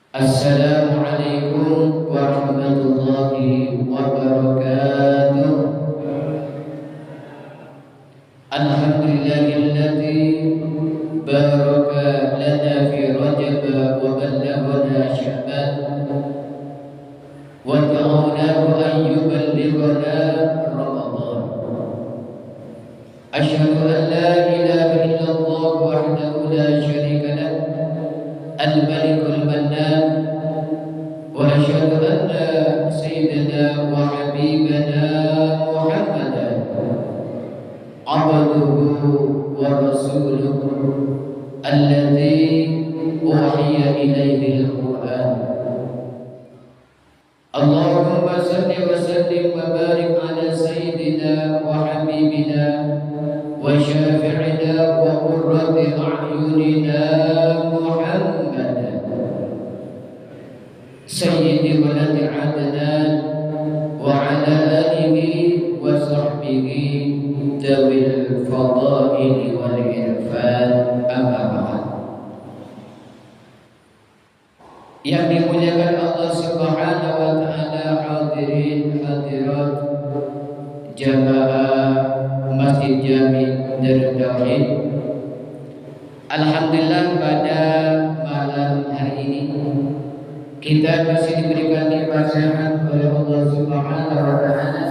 Assalamualaikum warahmatullahi wabarakatuh. Alhamdulillahilladzi baraka lana fi Rajab wa ballaghana Sya'ban wa da'awnahu an yuballighana Ramadan. Asyhadu an la ilaha illallah wahdahu la syarika lah al-malikul mannan wa asyhadu anna sayyidana wa habibana Muhammadan abduhu wa rasuluhu alladzi uhiya ilayhi al-Qur'an. Allahumma salli wa sallim wa barik ala sayyidina wa habibina wa syafi'ina wa qurrati a'yunina Muhammad sayyidi waladi Adnan wa ala alihi wa sahbihi dawil fadaili wal irfan, amma ba'd. Yang dimuliakan Allah Subhanahu wa taala, hadirin hadirat jamaah Masjid Jami Darut Tauhid. Alhamdulillah, pada malam hari ini kita masih diberikan nikmat sehat oleh Allah Subhanahu wa taala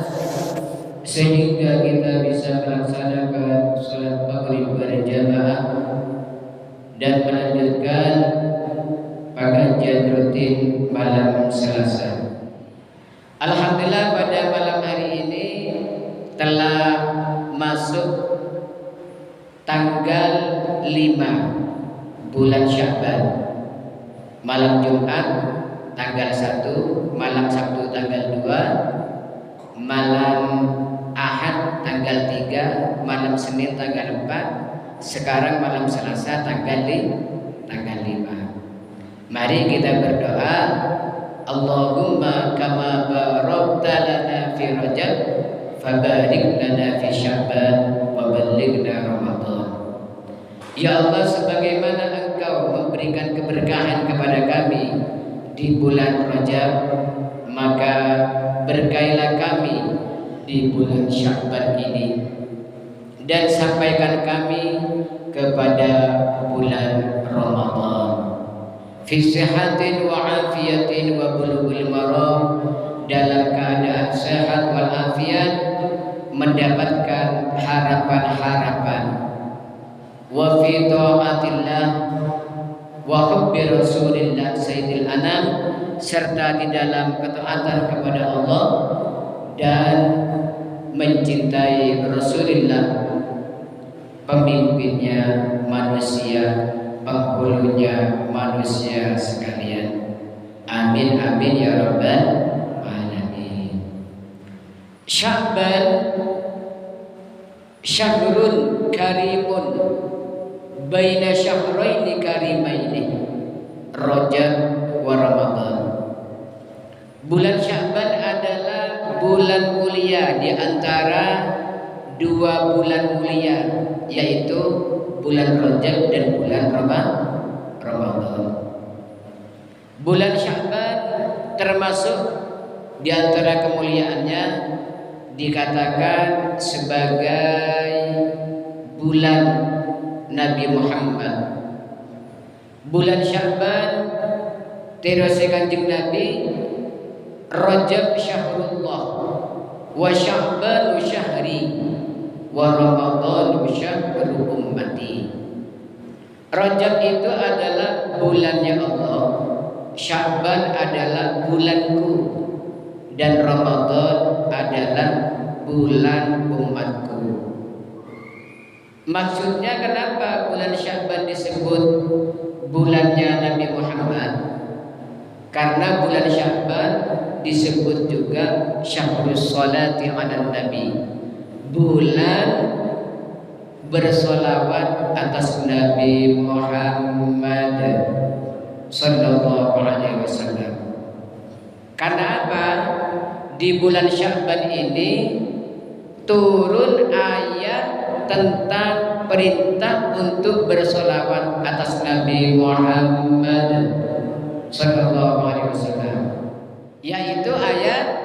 sehingga kita bisa melaksanakan salat maghrib berjamaah dan melanjutkan pengajian rutin malam Selasa. Alhamdulillah, pada malam hari ini telah masuk tanggal 5 bulan Sya'ban, malam Jumat tanggal 1, malam Sabtu tanggal 2, malam Ahad tanggal 3, malam Senin tanggal 4, sekarang malam Selasa tanggal 5. Mari kita berdoa, Allahumma kama barakta lana fi Rajab fabarik lana fi Sya'ban wa ballighna Ramadan. Ya Allah, sebagaimana Engkau memberikan keberkahan kepada kami di bulan Rajab, maka berkailah kami di bulan Sya'ban ini dan sampaikan kami kepada bulan Ramadan fi sihatin wa afiyatin wa bulughil maram, dalam keadaan sehat wal afiat, mendapatkan harapan-harapan, wa fi taatillah wa hubbi rasulillah sayyidil anam, serta di dalam ketaatan kepada Allah dan mencintai Rasulullah, pemimpinnya manusia, penghulunya manusia sekalian. Amin amin ya rabbal alamin. Sya'ban syahrun karimun baina syahraini karimaini, Rajab wa Ramadan. Bulan Sya'ban adalah bulan mulia di antara dua bulan mulia, yaitu bulan Rajab dan bulan Ramadan. Bulan Sya'ban termasuk di antara kemuliaannya dikatakan sebagai bulan Nabi Muhammad. Bulan Sya'ban terus Kanjeng Nabi, Rajab syahrullah wa Sya'banu syahri wa Ramadhanu syahru ummati. Rajab itu adalah bulannya Allah, Sya'ban adalah bulanku, dan Ramadan adalah bulan umatku. Maksudnya kenapa bulan Sya'ban disebut bulannya Nabi Muhammad? Karena bulan Sya'ban disebut juga syahrus sholati ala nabi, bulan bersolawat atas Nabi Muhammad sallallahu alaihi wasallam. Karena apa? Di bulan Sya'ban ini turun ayat tentang perintah untuk bersolawat atas Nabi Muhammad sallallahu alaihi wasallam, yaitu ayat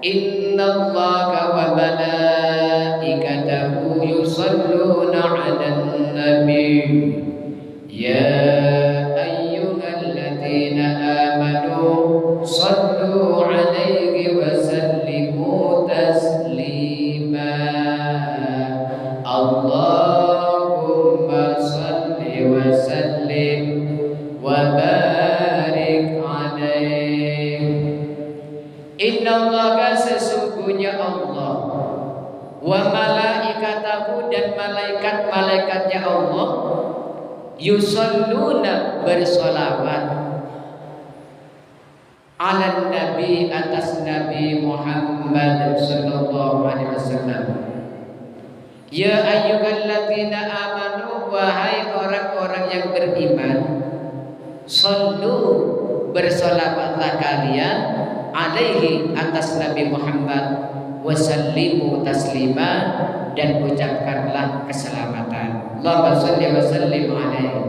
innallaha wa malaikatahu yusholluna 'alan nabi ya ayyuhalladzina amanu shallu 'alaihi wa sallimu taslima. Allahumma shalli wa sallim wa barik 'alaihi. Innallaha, sesungguhnya Allah, wa malaikatahu, dan malaikat-malaikatnya Allah, yusholluna, bersolawat, ala nabi, atas Nabi Muhammad sallallahu alaihi wasallam. Ya ayyuhalladzina amanu, wahai orang-orang yang beriman, shollu, bersolawatlah kalian, alaihi, atas Nabi Muhammad, wasallimu taslima, dan ucapkanlah keselamatan. Allahumma sholli wa sallim alaihi.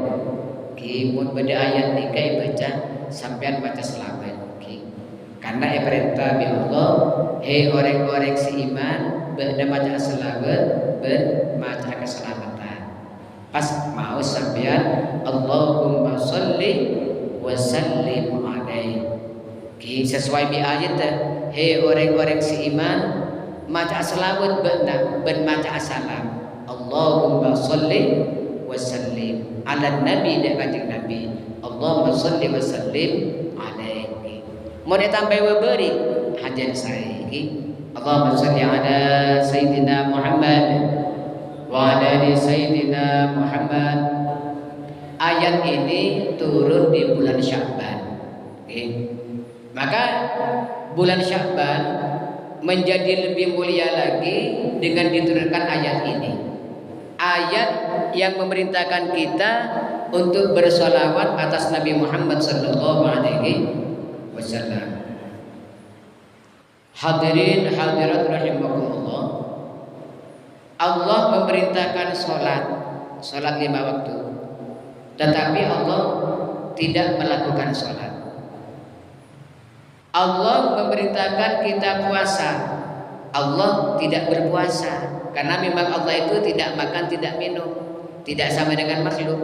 Kimun pada ayat 3 baca sampean baca selamat. Karena perintah bi Allah, hei orang-orang seiman, bermaca selawat, bermaca keselamatan. Pas mau sampean Allahumma sholli wa sallim alaihi. Sesuai bi ayat, hei orang-orang seiman, maca selawat bermaca salam. Allahumma sholli wa sallim ala nabi, dan kanjeng Nabi. Allahumma sholli wa sallim alaihi. Mau ditambah beri hajan saya ini. Allahumma sholli ala sayyidina Muhammad wa ala ali sayyidina Muhammad. Ayat ini turun di bulan Sya'ban. Maka bulan Sya'ban menjadi lebih mulia lagi dengan diturunkan ayat ini. Ayat yang memerintahkan kita untuk bersolawat atas Nabi Muhammad sallallahu alaihi wasallam. Hadirin hadirat rahimakumullah, Allah memerintahkan salat 5 waktu, tetapi Allah tidak melakukan salat. Allah memerintahkan kita puasa, Allah tidak berpuasa, karena memang Allah itu tidak makan, tidak minum, tidak sama dengan makhluk.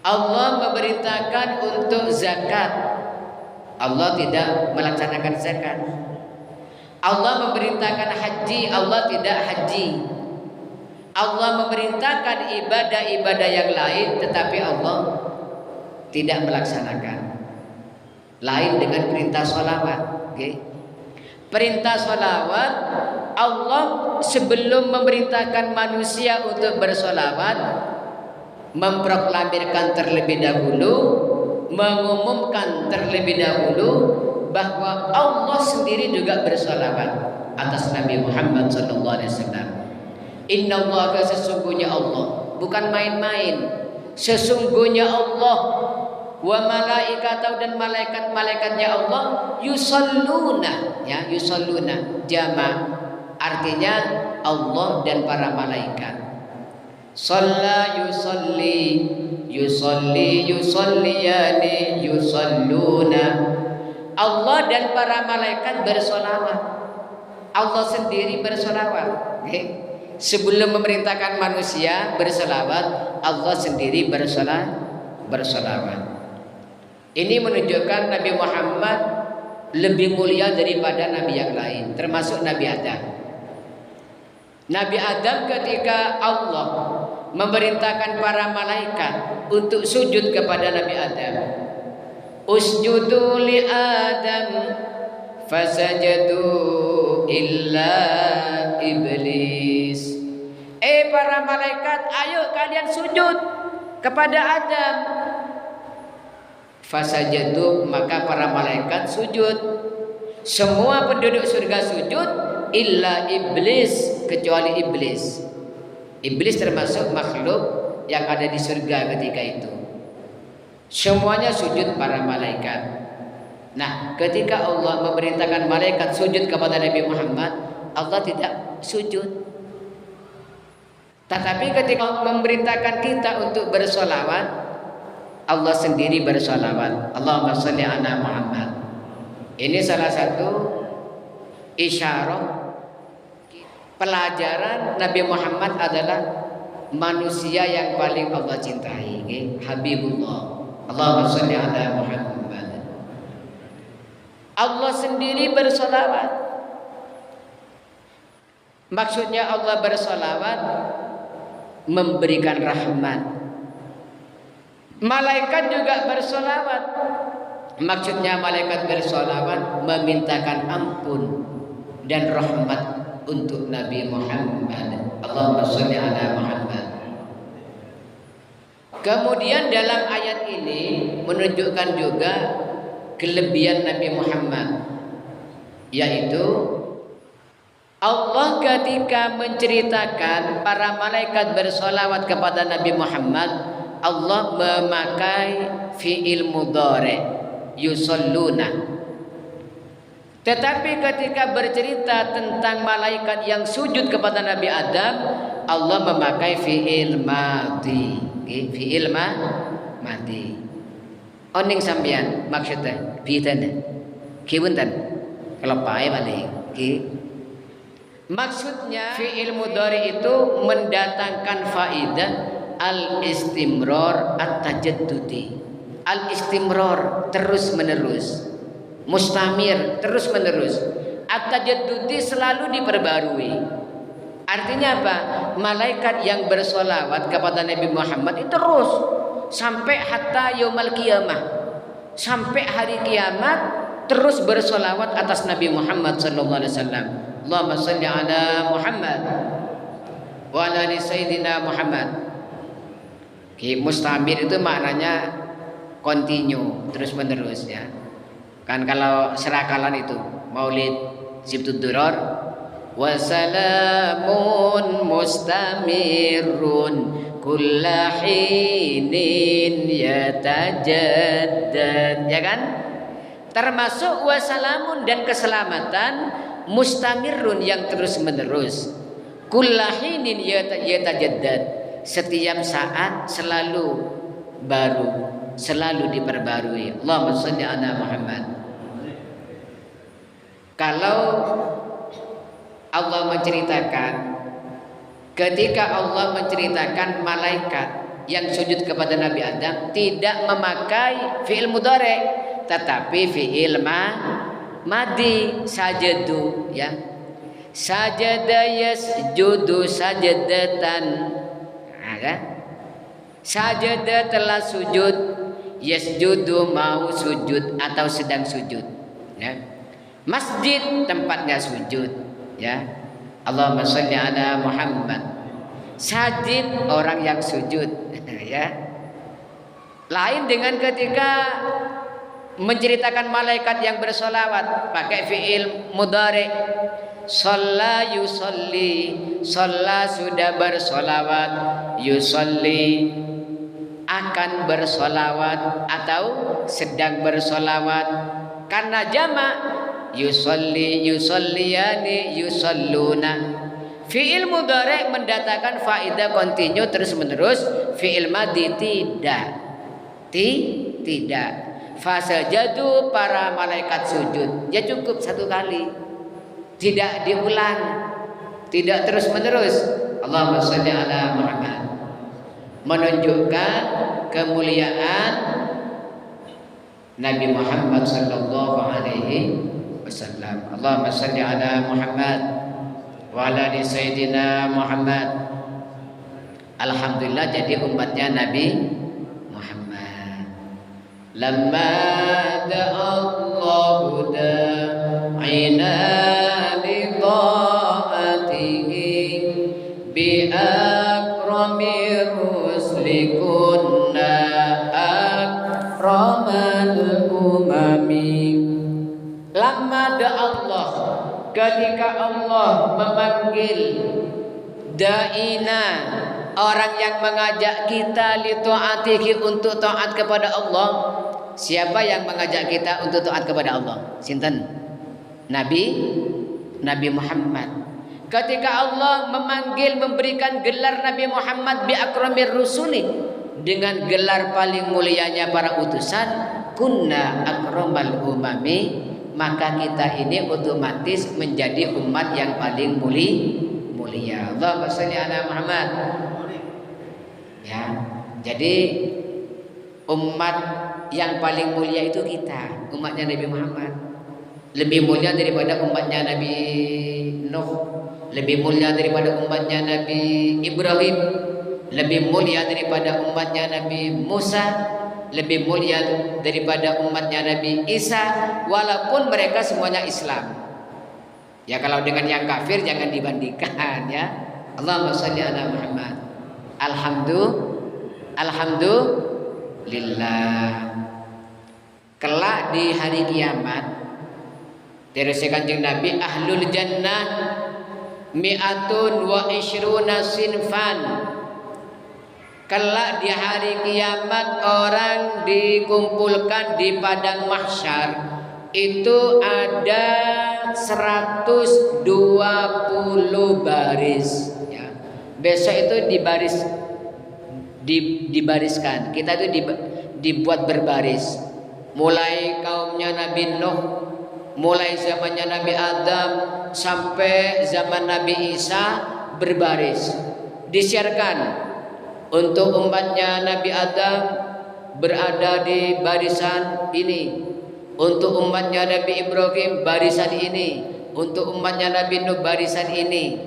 Allah memerintahkan untuk zakat, Allah tidak melaksanakan zakat. Allah memerintahkan haji, Allah tidak haji. Allah memerintahkan ibadah-ibadah yang lain, tetapi Allah tidak melaksanakan. Lain dengan perintah sholawat. Perintah sholawat, Allah sebelum memerintahkan manusia untuk bersolawat, memproklamirkan terlebih dahulu, mengumumkan terlebih dahulu bahwa Allah sendiri juga bersolawat atas Nabi Muhammad sallallahu alaihi wasallam. Innallaha, sesungguhnya Allah, bukan main-main, sesungguhnya Allah, wa malaikatahu, dan malaikat-malaikatnya Allah, yusholluna, ya, yusholluna jama', artinya Allah dan para malaikat. Shalla yusolli, yusolli, yusalliyani, yusalluna. Allah dan para malaikat bersolawat, Allah sendiri bersolawat. Sebelum memerintahkan manusia bersolawat, Allah sendiri bersolawat. Ini menunjukkan Nabi Muhammad lebih mulia daripada nabi yang lain, termasuk Nabi Adam. Nabi Adam ketika Allah memerintahkan para malaikat untuk sujud kepada Nabi Adam, usjudu li Adam fasajadu illa iblis. Para malaikat, ayo kalian sujud kepada Adam. Fasajadu, maka para malaikat sujud. Semua penduduk surga sujud illa iblis, kecuali iblis. Iblis termasuk makhluk yang ada di surga ketika itu. Semuanya sujud para malaikat. Nah, ketika Allah memerintahkan malaikat sujud kepada Nabi Muhammad, Allah tidak sujud. Tetapi ketika memerintahkan kita untuk bersolawat, Allah sendiri bersolawat. Allahumma sholli ala Muhammad. Ini salah satu isyarat pelajaran Nabi Muhammad adalah manusia yang paling Allah cintai. Habibullah. Allahumma sholli ala Muhammad. Allah sendiri bersolawat. Maksudnya Allah bersolawat memberikan rahmat. Malaikat juga bersolawat. Maksudnya malaikat bersolawat memintakan ampun dan rahmat untuk Nabi Muhammad. Allahumma sholli ala Muhammad. Kemudian dalam ayat ini menunjukkan juga kelebihan Nabi Muhammad, yaitu Allah ketika menceritakan para malaikat bersolawat kepada Nabi Muhammad, Allah memakai fi'il mudhari yusalluna. Tetapi ketika bercerita tentang malaikat yang sujud kepada Nabi Adam, Allah memakai fi'il madhi. Fi'il madhi. Oning sampeyan maksudnya pinten? Ki punten? Kelepae balik. Ki. Maksudnya fi'il mudhari itu mendatangkan faidah al-istimrar at-tajaddudi. Al-istimrar terus menerus, mustamir terus menerus, at-tajaddudi selalu diperbarui. Artinya apa? Malaikat yang bersolawat kepada Nabi Muhammad itu terus sampai hatta yaumul qiyamah, sampai hari kiamat terus bersolawat atas Nabi Muhammad sallallahu alaihi wasallam. Allahumma shalli ala Muhammad wa ala ali sayyidina Muhammad. Mustamir itu maknanya continue, terus menerus ya. Kan kalau serakalan itu Maulid Sibtud Duror wa salamun mustamirun kullahinin yatajaddad, ya kan? Termasuk wasalamun dan keselamatan mustamirun yang terus menerus, kullahinin yatajaddad, setiap saat selalu baru, selalu diperbarui. Allahumma shalli ala Muhammad. Kalau Allah menceritakan, ketika Allah menceritakan malaikat yang sujud kepada Nabi Adam tidak memakai fi'il mudhari, tetapi fi'il madhi, sajadu ya. Sajada yasjudu sajadatan. Nah, kan? Sajada telah sujud, yasjudu mau sujud atau sedang sujud ya. Masjid tempatnya sujud ya. Allahumma sholli ala Muhammad. Sajid orang yang sujud ya. Lain dengan ketika menceritakan malaikat yang bersolawat pakai fi'il mudhari. Shalla yusolli, shalla sudah bersolawat, yusolli akan bersolawat atau sedang bersolawat. Karena jamak yusolli, yusolliyani, yusalluna. Fi'il mudhari mendatangkan faidah kontinu terus menerus. Fi'il madhi tidak. Fasajadu, para malaikat sujud. Ya cukup satu kali, tidak diulang, tidak terus menerus. Allahumma sholli ala Muhammad. Menunjukkan kemuliaan Nabi Muhammad sallallahu alaihi wasallam. Allahumma sholli ala Muhammad wa ala ali sayyidina Muhammad. Alhamdulillah jadi umatnya Nabi Muhammad. Lamma da'allahu da'ina li ta'atihi bi akramir rusli kunna akramal umami. Lamma da'allah, ketika Allah memanggil da'ina, orang yang mengajak kita li ta'atihi, untuk taat kepada Allah. Siapa yang mengajak kita untuk taat kepada Allah? Sinten? Nabi Muhammad. Ketika Allah memanggil, memberikan gelar Nabi Muhammad bi akramir rusuli, dengan gelar paling mulianya para utusan, kunna akramal umami, maka kita ini otomatis menjadi umat yang paling mulia. Allahumma shalli ala Muhammad. Ya, jadi umat yang paling mulia itu kita, umatnya Nabi Muhammad. Lebih mulia daripada umatnya Nabi Nuh, lebih mulia daripada umatnya Nabi Ibrahim, lebih mulia daripada umatnya Nabi Musa, lebih mulia daripada umatnya Nabi Isa, walaupun mereka semuanya Islam. Ya, kalau dengan yang kafir jangan dibandingkan ya. Allahumma shalli ala Muhammad. Alhamdulillah. Kelak di hari kiamat, terus Kanjeng Nabi, ahlul jannah mi'atun wa ishruna sinfan. Kelak di hari kiamat orang dikumpulkan di padang mahsyar, itu ada 120 baris ya. Besok itu dibariskan. Kita itu dibuat berbaris. Mulai kaumnya Nabi Nuh, mulai zamannya Nabi Adam sampai zaman Nabi Isa berbaris. Disiarkan untuk umatnya Nabi Adam berada di barisan ini, untuk umatnya Nabi Ibrahim barisan ini, untuk umatnya Nabi Nuh barisan ini.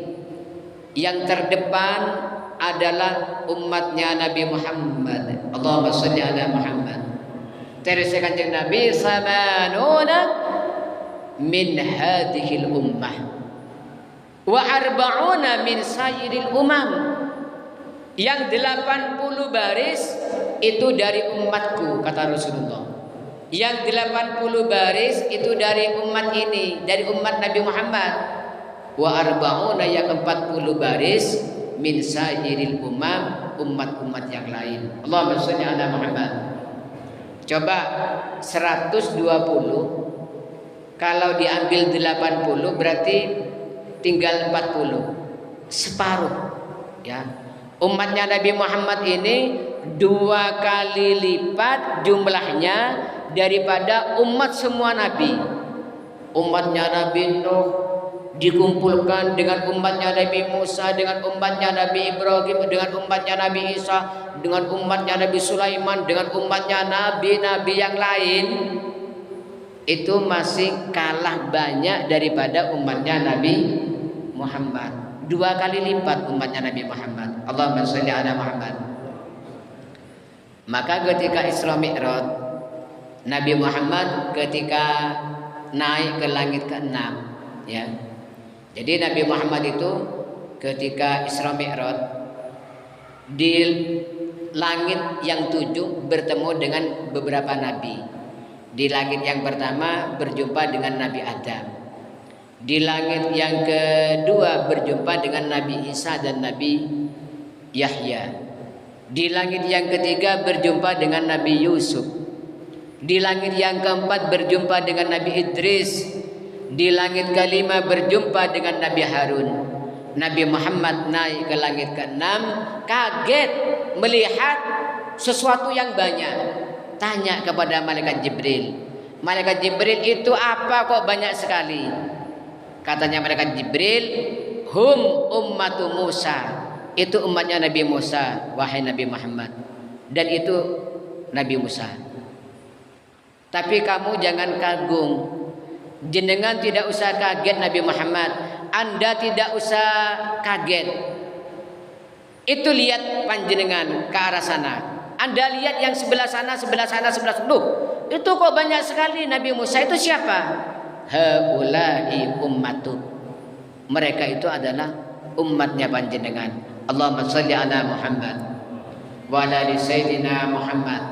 Yang terdepan adalah umatnya Nabi Muhammad. Allahumma shalli ala Muhammad. Terus Kanjeng Nabi, samanuna min hadhil ummah wa arba'una min sairil umam. Yang 80 baris itu dari umatku, kata Rasulullah. Yang 80 baris itu dari umat ini, dari umat Nabi Muhammad. Wa arba'una, yang 40 baris min sairil umam, umat-umat yang lain. Allahumma shalli ala Muhammad. Coba 120 kalau diambil 80 berarti tinggal 40, separuh ya. Umatnya Nabi Muhammad ini 2 kali lipat jumlahnya daripada umat semua nabi. Umatnya Nabi Nuh dikumpulkan dengan umatnya Nabi Musa, dengan umatnya Nabi Ibrahim, dengan umatnya Nabi Isa, dengan umatnya Nabi Sulaiman, dengan umatnya nabi-nabi yang lain, itu masih kalah banyak daripada umatnya Nabi Muhammad. 2 kali lipat umatnya Nabi Muhammad. Allahumma shalli ala Muhammad. Maka ketika Isra Mi'raj, Nabi Muhammad ketika naik ke langit ke-6 ya. Jadi Nabi Muhammad itu ketika Isra Mi'raj di langit yang 7 bertemu dengan beberapa nabi. Di langit yang pertama berjumpa dengan Nabi Adam. Di langit yang kedua berjumpa dengan Nabi Isa dan Nabi Yahya. Di langit yang ketiga berjumpa dengan Nabi Yusuf. Di langit yang keempat berjumpa dengan Nabi Idris. Di langit kelima berjumpa dengan Nabi Harun. Nabi Muhammad naik ke langit ke-6, kaget melihat sesuatu yang banyak. Tanya kepada malaikat Jibril, malaikat Jibril, itu apa kok banyak sekali? Katanya malaikat Jibril, hum ummatu Musa, itu umatnya Nabi Musa, wahai Nabi Muhammad. Dan itu Nabi Musa. Tapi kamu jangan kagum, jenengan tidak usah kaget Nabi Muhammad, Anda tidak usah kaget. Itu lihat panjenengan ke arah sana, Anda lihat yang sebelah sana, sebelah sana, sebelah sana. Loh, itu kok banyak sekali. Nabi Musa itu siapa? Haulai ummatu, mereka itu adalah umatnya panjenengan. Allahumma shalli ala Muhammad wa ala ali sayyidina Muhammad.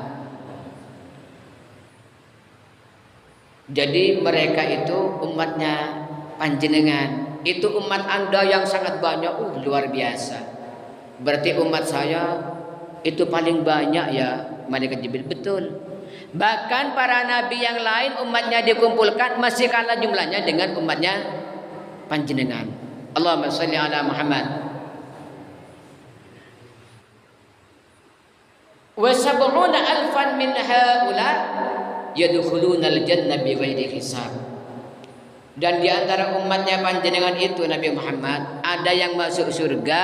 Jadi mereka itu umatnya panjenengan. Itu umat Anda yang sangat banyak. Luar biasa. Berarti umat saya itu paling banyak ya, malaikat Jibril. Betul. Bahkan para nabi yang lain umatnya dikumpulkan masih kalah jumlahnya dengan umatnya panjenengan. Allahumma shalli ala Muhammad. wa sab'una alfan min haula yadkhulunal jannah bighairi hisab. Dan di antara umatnya panjenengan itu Nabi Muhammad ada yang masuk surga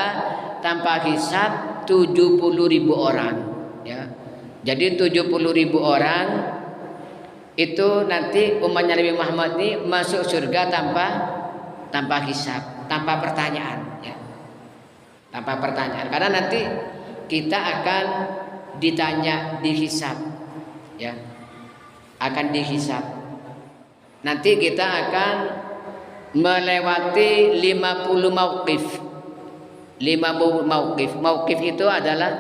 tanpa hisab 70.000 orang, ya. Jadi 70.000 orang itu nanti umatnya Nabi Muhammad ini masuk surga tanpa hisab, tanpa pertanyaan, ya. Tanpa pertanyaan, karena nanti kita akan ditanya, dihisab, ya. Akan dihisab. Nanti kita akan melewati 50 mauqif. 50 mauqif. Mauqif itu adalah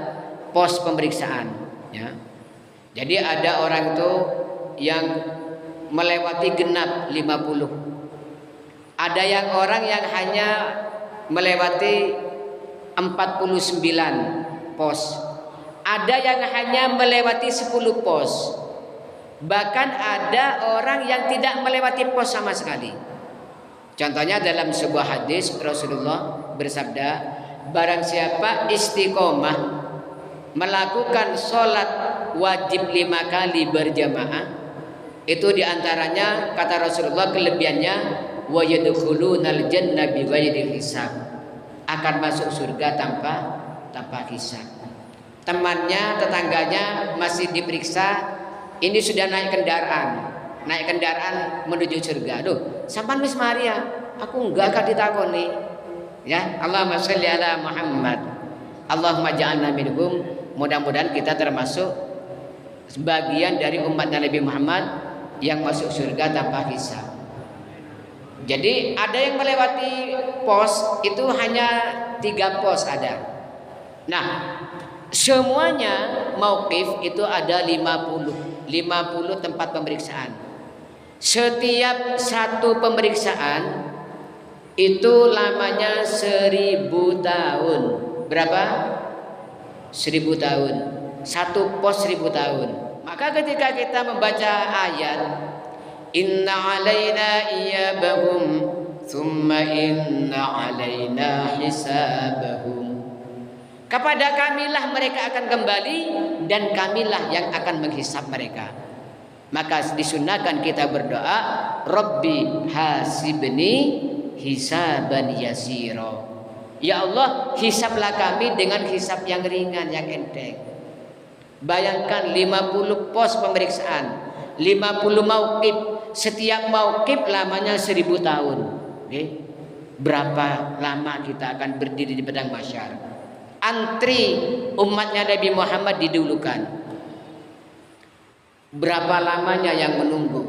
pos pemeriksaan, ya. Jadi ada orang itu yang melewati genap 50. Ada yang orang yang hanya melewati 49 pos. Ada yang hanya melewati 10 pos. Bahkan ada orang yang tidak melewati pos sama sekali. Contohnya dalam sebuah hadis Rasulullah bersabda, barang siapa istiqomah melakukan sholat wajib 5 kali berjamaah, itu diantaranya kata Rasulullah kelebihannya wa yadkhulunal jannah bighairi hisab, akan masuk surga tanpa hisab. Temannya, tetangganya masih diperiksa, ini sudah naik kendaraan menuju surga. Aduh, sampan wis Maria, aku enggak akan ditakoni. Ya, Allahumma sholli ala Muhammad. Allahumma ja'alna minhum. Mudah-mudahan kita termasuk sebagian dari umat Nabi Muhammad yang masuk surga tanpa hisab. Jadi ada yang melewati pos itu hanya 3 pos ada. Nah, semuanya mauqif itu ada 50 tempat pemeriksaan. Setiap satu pemeriksaan itu lamanya 1000 tahun. Berapa? 1000 tahun. Satu pos 1000 tahun. Maka ketika kita membaca ayat inna alaina iyabahum thumma inna alaina hisabahum, kepada kamilah mereka akan kembali dan kamilah yang akan menghisab mereka. Maka disunahkan kita berdoa, Rabbi hasibni hisaban yasiro. Ya Allah, hisablah kami dengan hisab yang ringan, yang enteng. Bayangkan 50 pos pemeriksaan, 50 mauqif, setiap mauqif lamanya 1000 tahun. Okay? Berapa lama kita akan berdiri di padang mahsyar? Antri umatnya Nabi Muhammad didulukan. Berapa lamanya yang menunggu?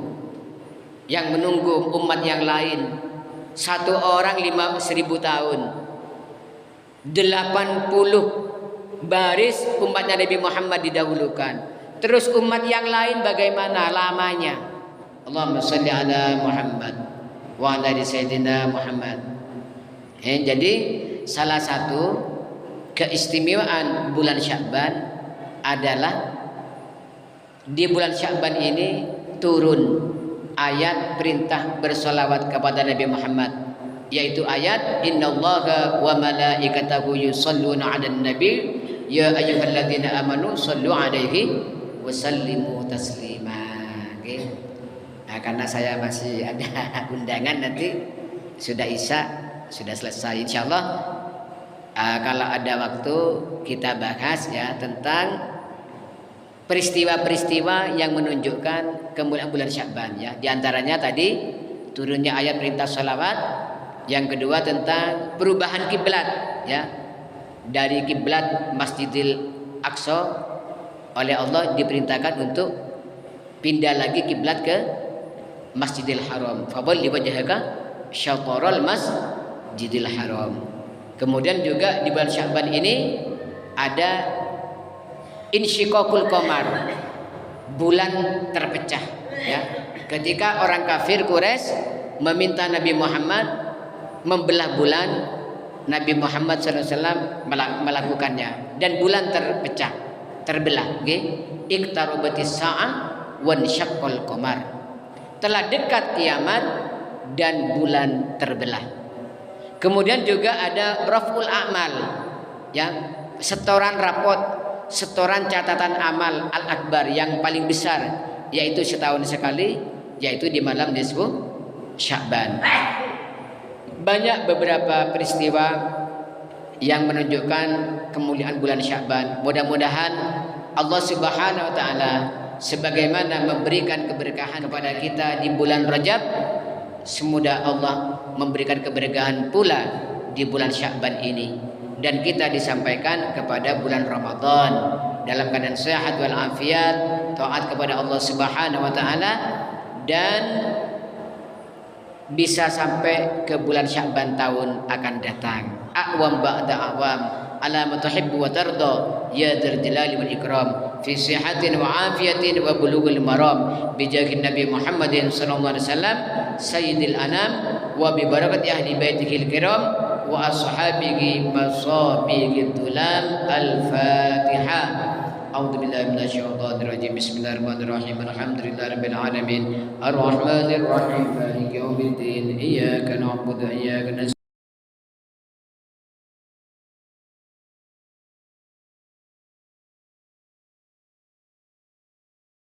Yang menunggu umat yang lain. Satu orang 1000 tahun. 80 baris umatnya Nabi Muhammad didahulukan. Terus umat yang lain bagaimana lamanya? Allahumma sholli ala Muhammad wa ala sayyidina Muhammad. Jadi salah satu keistimewaan bulan Sya'ban adalah di bulan Sya'ban ini turun ayat perintah bersolawat kepada Nabi Muhammad, yaitu ayat innallaha wa malaikatahu yusholluna 'alan nabi ya ayyuhalladzina amanu shollu 'alaihi wa sallimu taslima. Okay. Nah, karena saya masih ada undangan nanti sudah Isya, sudah selesai insyaallah. Kalau ada waktu kita bahas ya tentang peristiwa-peristiwa yang menunjukkan kemuliaan bulan Sya'ban ya. Di antaranya tadi turunnya ayat perintah sholawat, yang kedua tentang perubahan kiblat ya. Dari kiblat Masjidil Aqsa oleh Allah diperintahkan untuk pindah lagi kiblat ke Masjidil Haram. Fawalli wajhaka syatral Masjidil Haram. Kemudian juga di bulan Sya'ban ini ada insyiqaqul qamar, bulan terpecah ya. Ketika orang kafir Quraisy meminta Nabi Muhammad membelah bulan, Nabi Muhammad SAW melakukannya dan bulan terpecah, terbelah. Iqtarabatis sa'ah wan syaqqal qamar. Telah dekat kiamat dan bulan terbelah. Kemudian juga ada raf'ul a'mal ya, setoran rapot setoran catatan amal al-akbar yang paling besar, yaitu setahun sekali, yaitu di malam nisfu Sya'ban. Banyak beberapa peristiwa yang menunjukkan kemuliaan bulan Sya'ban. Mudah-mudahan Allah Subhanahu wa taala sebagaimana memberikan keberkahan kepada kita di bulan Rajab, semoga Allah memberikan keberkahan pula di bulan Sya'ban ini, dan kita disampaikan kepada bulan Ramadan dalam keadaan sehat wal afiat, taat kepada Allah Subhanahu wa taala, dan bisa sampai ke bulan Sya'ban tahun akan datang. A'wam ba'da a'wam ala ma tuhibbu wa tarda ya dzal jalali wal ikram fi sihatin wa afiyatin wa bulughil maram bi jahi Nabi Muhammadin sallallahu alaihi wasallam sayyidil anam wa bi barakati ahli baitihil kiram wa ashabihi masabihid dulam. Al-Fatihah. A'udzu billahi minasyaitonir rajim. Bismillahirrahmanirrahim. Alhamdulillahirabbil alamin. Arrahmanirrahim. Maliki yaumiddin. Iyyaka na'budu wa iyyaka nasta'in.